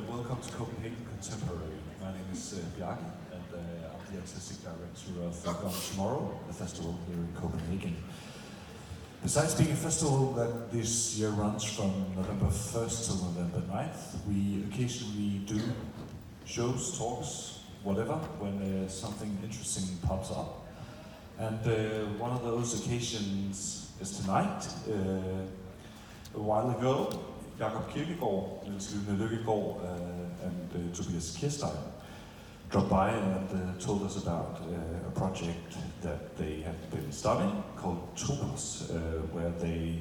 welcome to Copenhagen Contemporary. My name is Bjarke, and I'm the artistic director of Gone Tomorrow, the festival here in Copenhagen. Besides being a festival that this year runs from November 1st till November 9th, we occasionally do shows, talks, whatever, when something interesting pops up. And one of those occasions is tonight. A while ago, Jacob Kirkegaard, Niels, Lyhne, Løkkegaard, and Tobias Kirstein dropped by and told us about a project that they have been studying called TOPOS, where they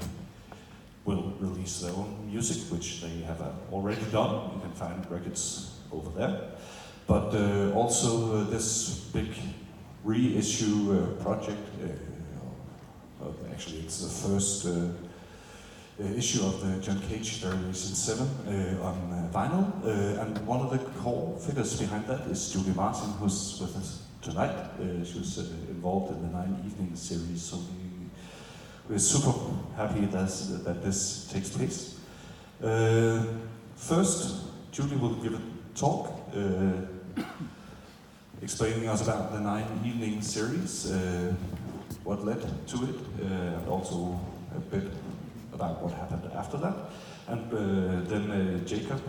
will release their own music, which they have already done. You can find records over there. But also this big reissue project, actually it's the first issue of the John Cage Generation 7 on vinyl, and one of the core figures behind that is Julie Martin, who's with us tonight. She was involved in the 9 Evening series, so we're super happy that this takes place. First, Julie will give a talk explaining us about the 9 Evening series, what led to it, and also a bit about what happened after that. And then Jacob,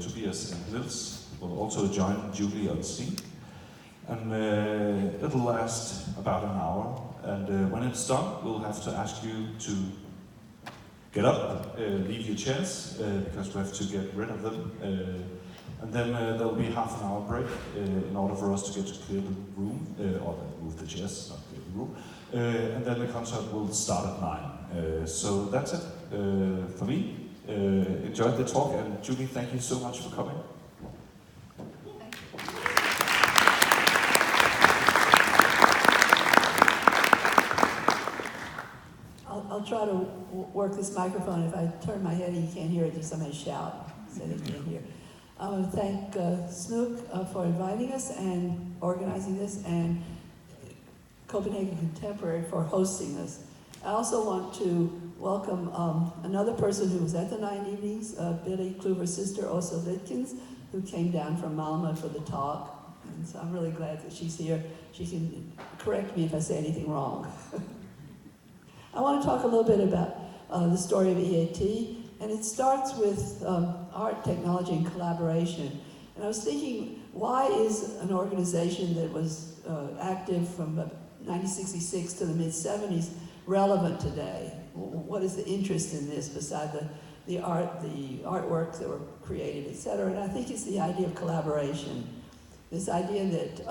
Tobias and Niels will also join Julie on scene. And it'll last about an hour. And when it's done, we'll have to ask you to get up, leave your chairs, because we have to get rid of them. And then there'll be half an hour break in order for us to get to clear the room, or move the chairs, not clear the room. And then the concert will start at 9. So that's it for me. Enjoyed the talk, and Julie, thank you so much for coming. I'll try to work this microphone. If I turn my head and you can't hear it, there's somebody shout so they can't hear. I want to thank Snook for inviting us and organizing this, and Copenhagen Contemporary for hosting this. I also want to welcome another person who was at the 9 Evenings, Billy Kluver's sister, Åsa Litkens, who came down from Malmö for the talk. And so I'm really glad that she's here. She can correct me if I say anything wrong. I want to talk a little bit about the story of E.A.T, and it starts with art, technology, and collaboration. And I was thinking, why is an organization that was active from 1966 to the mid-70s relevant today? What is the interest in this beside the artworks that were created, etc.? And I think it's the idea of collaboration. This idea that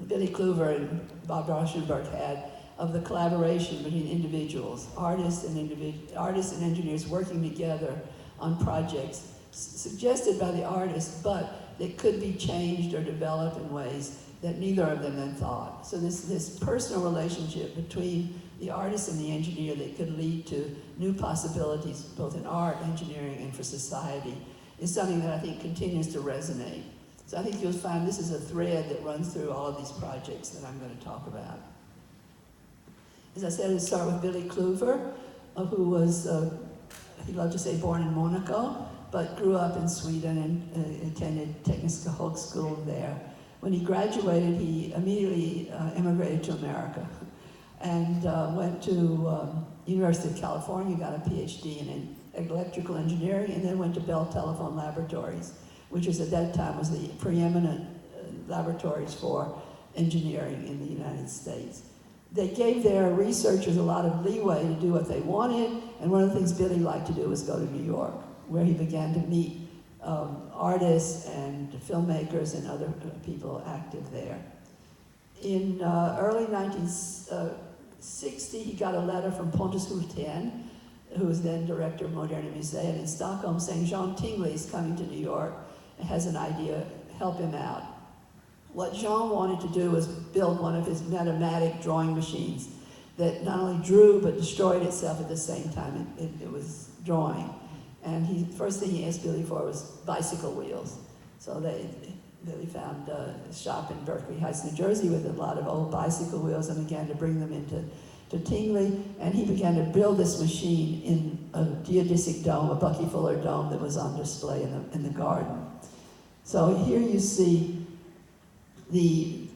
Billy Kluver and Bob Rauschenberg had of the collaboration between individuals, artists and engineers working together on projects suggested by the artist, but that could be changed or developed in ways that neither of them then thought. So this personal relationship between the artist and the engineer that could lead to new possibilities, both in art, engineering, and for society, is something that I think continues to resonate. So I think you'll find this is a thread that runs through all of these projects that I'm going to talk about. As I said, let's start with Billy Kluver, who was, he loved to say born in Monaco, but grew up in Sweden and attended Tekniska Högskolan there. When he graduated, he immediately immigrated to America and went to University of California, got a PhD in electrical engineering, and then went to Bell Telephone Laboratories, which was at that time was the preeminent laboratories for engineering in the United States. They gave their researchers a lot of leeway to do what they wanted, and one of the things Billy liked to do was go to New York, where he began to meet artists and filmmakers and other people active there. In early 1960, he got a letter from Pontus Hultén, who was then director of Moderna Museet in Stockholm, saying Jean Tingley is coming to New York and has an idea, help him out. What Jean wanted to do was build one of his Metamatic drawing machines that not only drew but destroyed itself at the same time it was drawing. And first thing he asked Billy for was bicycle wheels. So Billy found a shop in Berkeley Heights, New Jersey with a lot of old bicycle wheels and began to bring them into Tingley. And he began to build this machine in geodesic dome, a Bucky-Fuller dome that was on display in the garden. So here you see the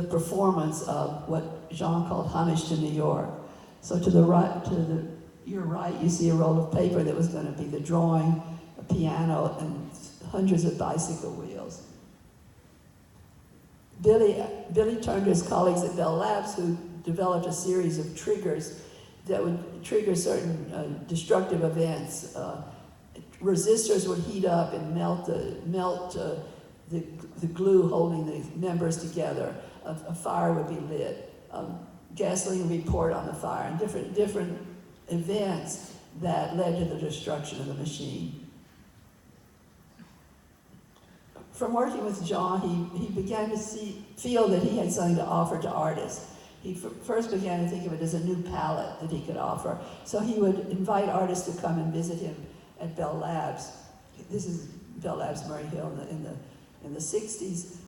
performance of what Jean called homage to New York. So to the right, your right, you see a roll of paper that was going to be the drawing, a piano, and hundreds of bicycle wheels. Billy turned to his colleagues at Bell Labs, who developed a series of triggers that would trigger certain destructive events. Resistors would heat up and melt the glue holding the members together. A fire would be lit. Gasoline would be poured on the fire, and different events that led to the destruction of the machine. From working with Jean, he began to feel that he had something to offer to artists. He first began to think of it as a new palette that he could offer. So he would invite artists to come and visit him at Bell Labs. This is Bell Labs Murray Hill in the 60s.